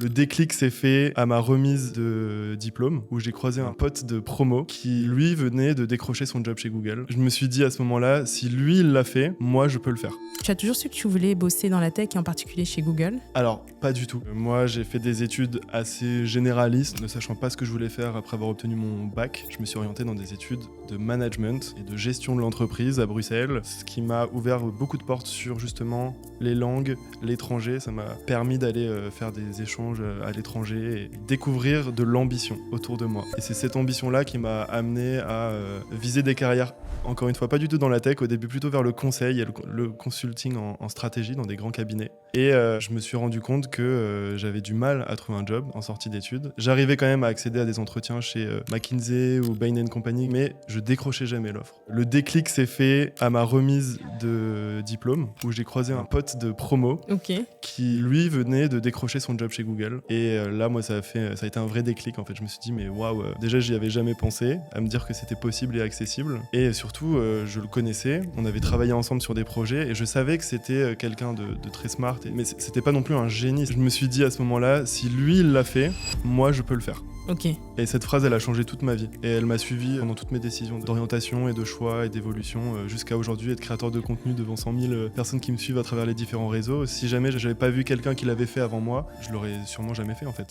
Le déclic s'est fait à ma remise de diplôme où j'ai croisé un pote de promo qui, lui, venait de décrocher son job chez Google. Je me suis dit à ce moment-là, si lui, il l'a fait, moi, je peux le faire. Tu as toujours su que tu voulais bosser dans la tech et en particulier chez Google? Alors, pas du tout. Moi, j'ai fait des études assez généralistes, ne sachant pas ce que je voulais faire après avoir obtenu mon bac. Je me suis orienté dans des études de management et de gestion de l'entreprise à Bruxelles, ce qui m'a ouvert beaucoup de portes sur justement les langues, l'étranger. Ça m'a permis d'aller faire des échanges à l'étranger et découvrir de l'ambition autour de moi. Et c'est cette ambition-là qui m'a amené à viser des carrières, encore une fois, pas du tout dans la tech, au début plutôt vers le conseil et le consulting en stratégie dans des grands cabinets. Et je me suis rendu compte que j'avais du mal à trouver un job en sortie d'études. J'arrivais quand même à accéder à des entretiens chez McKinsey ou Bain & Company, mais je décrochais jamais l'offre. Le déclic s'est fait à ma remise de diplôme où j'ai croisé un pote de promo qui, lui, venait de décrocher son job chez Google. Et là, moi, ça a été un vrai déclic, en fait. Je me suis dit, mais waouh, déjà, j'y avais jamais pensé, à me dire que c'était possible et accessible. Et surtout, je le connaissais, on avait travaillé ensemble sur des projets et je savais que c'était quelqu'un de très smart, mais c'était pas non plus un génie. Je me suis dit à ce moment-là, si lui, il l'a fait, moi, je peux le faire. Et cette phrase, elle a changé toute ma vie. Et elle m'a suivi pendant toutes mes décisions d'orientation et de choix et d'évolution, jusqu'à aujourd'hui être créateur de contenu devant 100 000 personnes qui me suivent à travers les différents réseaux. Si jamais j'avais pas vu quelqu'un qui l'avait fait avant moi, je l'aurais sûrement jamais fait, en fait.